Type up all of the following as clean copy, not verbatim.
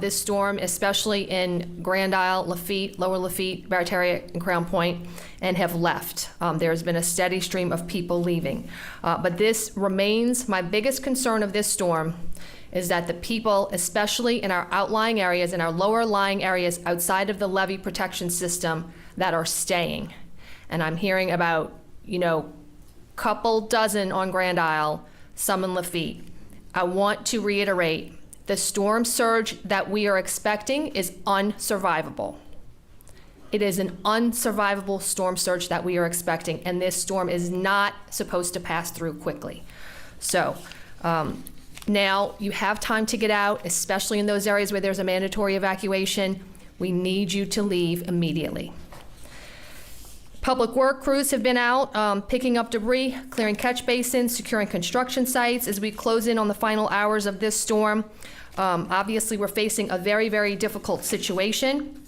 this storm, especially in Grand Isle, Lafitte, Lower Lafitte, Barataria, and Crown Point, and have left. There's been a steady stream of people leaving. But this remains my biggest concern of this storm, is that the people, especially in our outlying areas, in our lower lying areas outside of the levee protection system, that are staying. And I'm hearing about, couple dozen on Grand Isle, some in Lafitte. I want to reiterate, the storm surge that we are expecting is unsurvivable. It is an unsurvivable storm surge that we are expecting, and this storm is not supposed to pass through quickly. So now you have time to get out, especially in those areas where there's a mandatory evacuation. We need you to leave immediately. Public work crews have been out picking up debris, clearing catch basins, securing construction sites as we close in on the final hours of this storm. Obviously, we're facing a very, very difficult situation.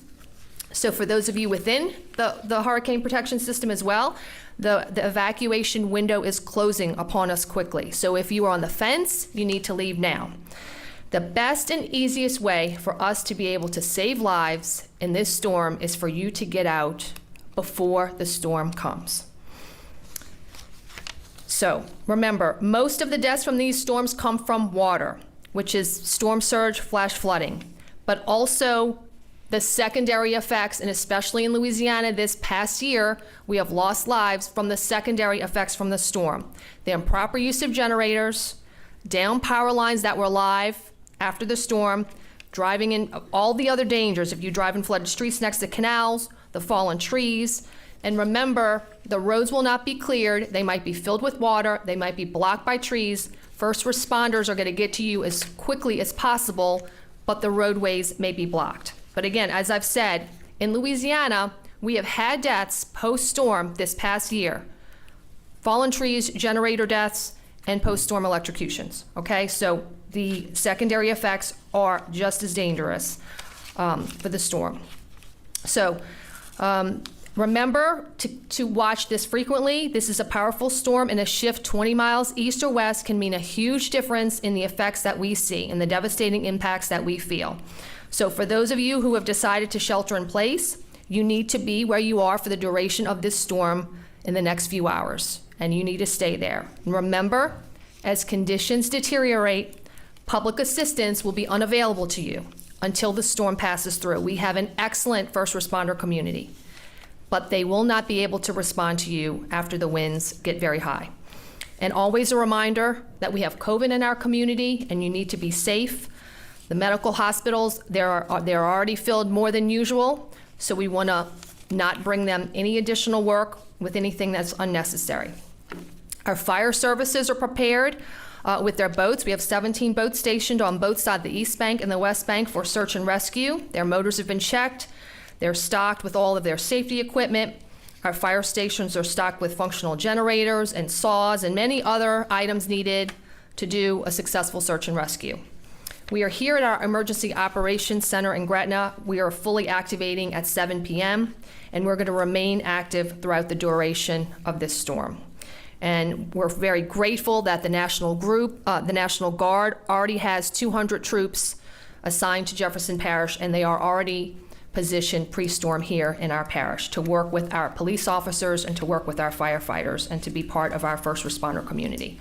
So for those of you within the hurricane protection system as well, the evacuation window is closing upon us quickly. So if you are on the fence, you need to leave now. The best and easiest way for us to be able to save lives in this storm is for you to get out before the storm comes. So remember, most of the deaths from these storms come from water, which is storm surge, flash flooding, but also the secondary effects, and especially in Louisiana this past year, we have lost lives from the secondary effects from the storm. The improper use of generators, down power lines that were live after the storm, driving in all the other dangers if you drive in flooded streets next to canals, the fallen trees. And remember, the roads will not be cleared. They might be filled with water. They might be blocked by trees. First responders are going to get to you as quickly as possible, but the roadways may be blocked. But again, as I've said, in Louisiana, we have had deaths post-storm this past year. Fallen trees, generator deaths, and post-storm electrocutions, okay? So the secondary effects are just as dangerous for the storm. So remember to watch this frequently. This is a powerful storm, and a shift 20 miles east or west can mean a huge difference in the effects that we see and the devastating impacts that we feel. So for those of you who have decided to shelter in place, you need to be where you are for the duration of this storm in the next few hours, and you need to stay there. And remember, as conditions deteriorate, public assistance will be unavailable to you until the storm passes through. We have an excellent first responder community, but they will not be able to respond to you after the winds get very high. And always a reminder that we have COVID in our community, and you need to be safe. The medical hospitals, they're already filled more than usual, so we want to not bring them any additional work with anything that's unnecessary. Our fire services are prepared with their boats. We have 17 boats stationed on both sides, the East Bank and the West Bank, for search and rescue. Their motors have been checked. They're stocked with all of their safety equipment. Our fire stations are stocked with functional generators and saws and many other items needed to do a successful search and rescue. We are here at our Emergency Operations Center in Gretna. We are fully activating at 7 p.m., and we're going to remain active throughout the duration of this storm. And we're very grateful that the National Guard already has 200 troops assigned to Jefferson Parish, and they are already positioned pre-storm here in our parish to work with our police officers and to work with our firefighters and to be part of our first responder community.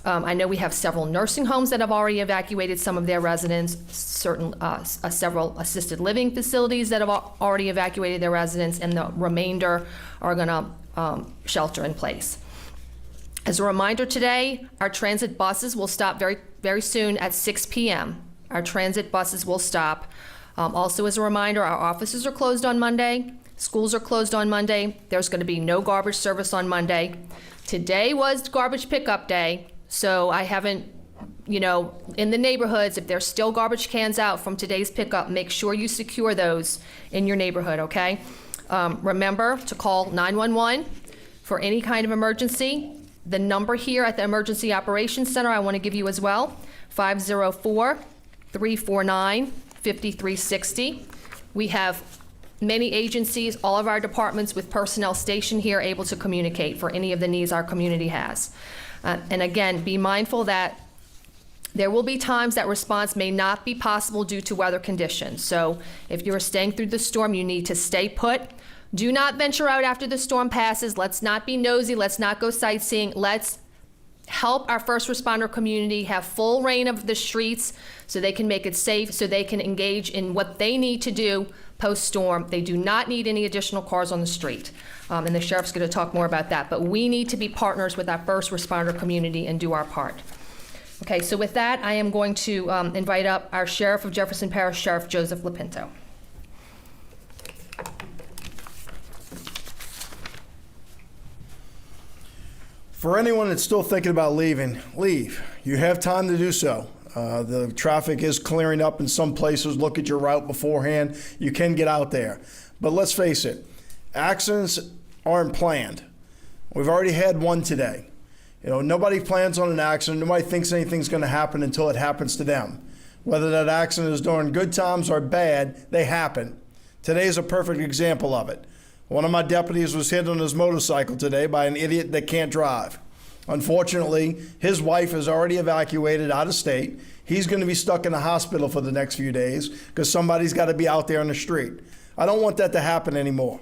I know we have several nursing homes that have already evacuated some of their residents, several assisted living facilities that have already evacuated their residents, and the remainder are going to shelter in place. As a reminder today, our transit buses will stop very, very soon at 6 p.m. Our transit buses will stop. Also, as a reminder, our offices are closed on Monday. Schools are closed on Monday. There's going to be no garbage service on Monday. Today was garbage pickup day. So I haven't, in the neighborhoods, if there's still garbage cans out from today's pickup, make sure you secure those in your neighborhood, okay? Remember to call 911 for any kind of emergency. The number here at the Emergency Operations Center I want to give you as well, 504-349-5360. We have many agencies, all of our departments with personnel stationed here able to communicate for any of the needs our community has. And again, be mindful that There will be times that response may not be possible due to weather conditions. So if you're staying through the storm, you need to stay put. Do not venture out after the storm passes. Let's not be nosy. Let's not go sightseeing. Let's help our first responder community have full reign of the streets so they can make it safe, so they can engage in what they need to do post-storm. They do not need any additional cars on the street. And the sheriff's going to talk more about that. But we need to be partners with our first responder community and do our part. Okay, so with that, I am going to invite up our Sheriff of Jefferson Parish, Sheriff Joseph Lapinto. For anyone that's still thinking about leaving, leave. You have time to do so. The traffic is clearing up in some places. Look at your route beforehand. You can get out there. But let's face it, accidents aren't planned. We've already had one today. You know, nobody plans on an accident. Nobody thinks anything's going to happen until it happens to them. Whether that accident is during good times or bad, they happen. Today is a perfect example of it. One of my deputies was hit on his motorcycle today by an idiot that can't drive. Unfortunately, his wife is already evacuated out of state. He's going to be stuck in the hospital for the next few days because somebody's got to be out there on the street. I don't want that to happen anymore.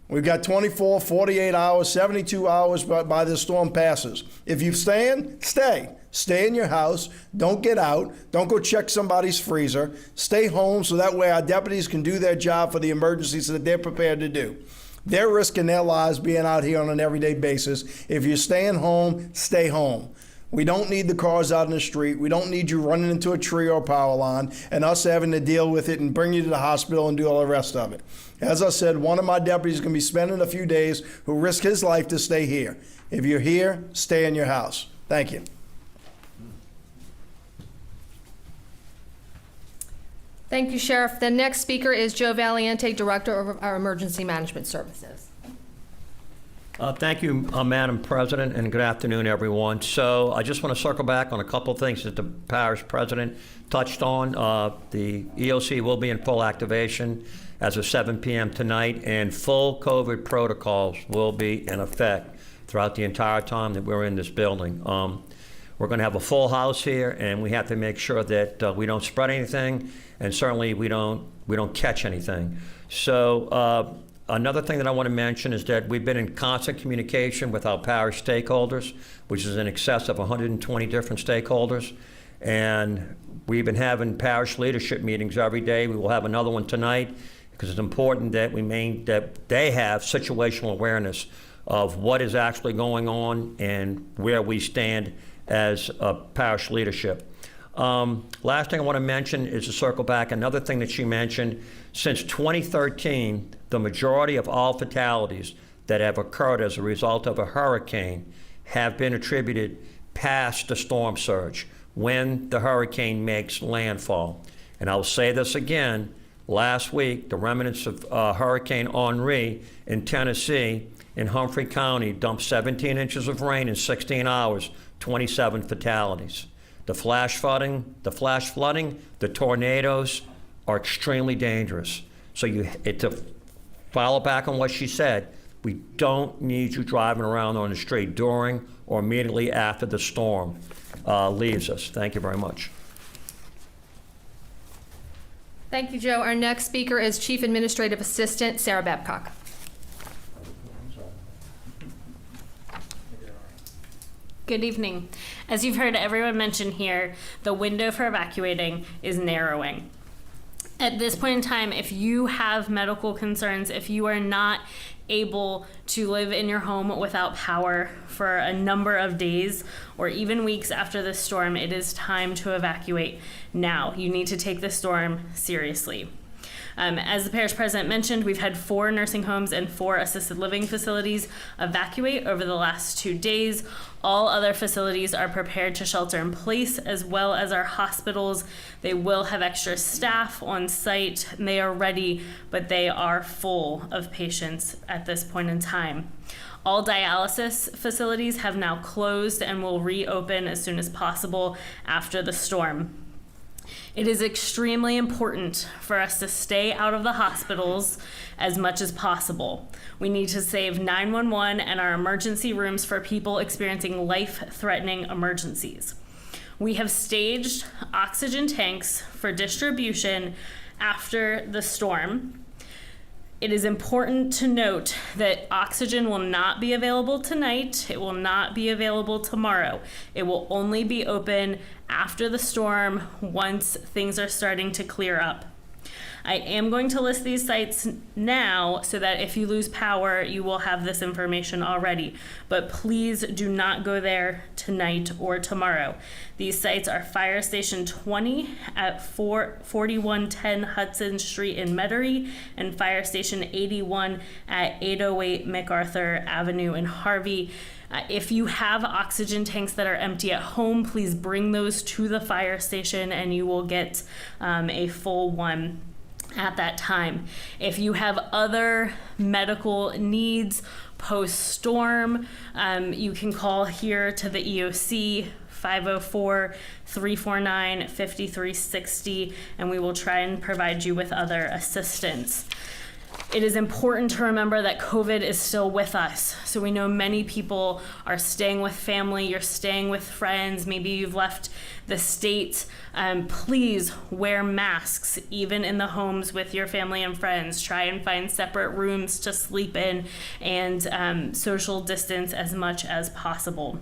We've got 24, 48 hours, 72 hours by this storm passes. If you're staying, stay. Stay in your house. Don't get out. Don't go check somebody's freezer. Stay home so that way our deputies can do their job for the emergencies that they're prepared to do. They're risking their lives being out here on an everyday basis. If you're staying home, stay home. We don't need the cars out in the street. We don't need you running into a tree or a power line and us having to deal with it and bring you to the hospital and do all the rest of it. As I said, one of my deputies is going to be spending a few days who risk his life to stay here. If you're here, stay in your house. Thank you. Thank you, Sheriff. The next speaker is Joe Valiente, Director of our Emergency Management Services. Thank you, Madam President, and good afternoon, everyone. So I just want to circle back on a couple of things that the parish president touched on. The EOC will be in full activation as of 7 p.m. tonight, and full COVID protocols will be in effect throughout the entire time that we're in this building. We're going to have a full house here, and we have to make sure that we don't spread anything, and certainly we don't catch anything. So another thing that I want to mention is that we've been in constant communication with our parish stakeholders, which is in excess of 120 different stakeholders, and we've been having parish leadership meetings every day. We will have another one tonight because it's important that that they have situational awareness of what is actually going on and where we stand as a parish leadership. Last thing I want to mention is to circle back. Another thing that she mentioned, since 2013, the majority of all fatalities that have occurred as a result of a hurricane have been attributed past the storm surge when the hurricane makes landfall. And I'll say this again, last week, the remnants of Hurricane Henri in Tennessee in Humphrey County dumped 17 inches of rain in 16 hours, 27 fatalities. The flash flooding, the tornadoes are extremely dangerous. So to follow back on what she said, we don't need you driving around on the street during or immediately after the storm leaves us. Thank you very much. Thank you, Joe. Our next speaker is Chief Administrative Assistant Sarah Babcock. Good evening. As you've heard everyone mention here, the window for evacuating is narrowing. At this point in time, if you have medical concerns, if you are not able to live in your home without power for a number of days or even weeks after the storm, it is time to evacuate now. You need to take the storm seriously. As the parish president mentioned, we've had 4 nursing homes and 4 assisted living facilities evacuate over the last 2 days. All other facilities are prepared to shelter in place, as well as our hospitals. They will have extra staff on site, and they are ready, but they are full of patients at this point in time. All dialysis facilities have now closed and will reopen as soon as possible after the storm. It is extremely important for us to stay out of the hospitals as much as possible. We need to save 911 and our emergency rooms for people experiencing life-threatening emergencies. We have staged oxygen tanks for distribution after the storm. It is important to note that oxygen will not be available tonight. It will not be available tomorrow. It will only be open after the storm once things are starting to clear up. I am going to list these sites now so that if you lose power, you will have this information already. But please do not go there tonight or tomorrow. These sites are Fire Station 20 at 4110 Hudson Street in Metairie and Fire Station 81 at 808 MacArthur Avenue in Harvey. If you have oxygen tanks that are empty at home, please bring those to the fire station and you will get a full one at that time. If you have other medical needs post-storm, you can call here to the EOC 504-349-5360 and we will try and provide you with other assistance. It is important to remember that COVID is still with us. So we know many people are staying with family, you're staying with friends, maybe you've left the state. Please wear masks, even in the homes with your family and friends. Try and find separate rooms to sleep in and social distance as much as possible.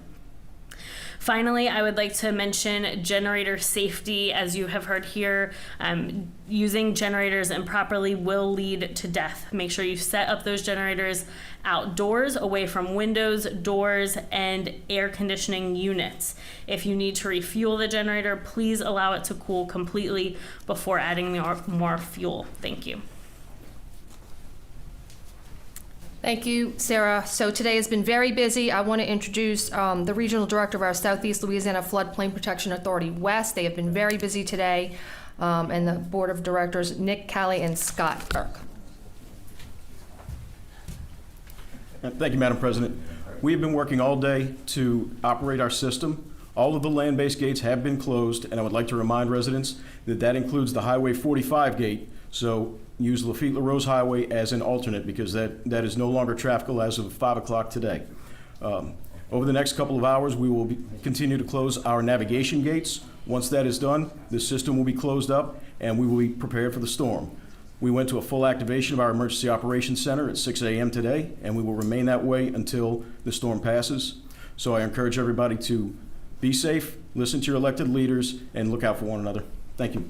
Finally, I would like to mention generator safety. As you have heard here, using generators improperly will lead to death. Make sure you set up those generators outdoors, away from windows, doors, and air conditioning units. If you need to refuel the generator, please allow it to cool completely before adding more fuel. Thank you. Thank you, Sarah. So today has been very busy. I want to introduce the Regional Director of our Southeast Louisiana Floodplain Protection Authority West. They have been very busy today, and the Board of Directors, Nick, Callie, and Scott Burke. Thank you, Madam President. We have been working all day to operate our system. All of the land-based gates have been closed, and I would like to remind residents that that includes the Highway 45 gate. So use Lafitte LaRose Highway as an alternate because that is no longer trafficable as of 5 o'clock today. Over the next couple of hours, we will continue to close our navigation gates. Once that is done, the system will be closed up and we will be prepared for the storm. We went to a full activation of our Emergency Operations Center at 6 a.m. today, and we will remain that way until the storm passes. So I encourage everybody to be safe, listen to your elected leaders, and look out for one another. Thank you.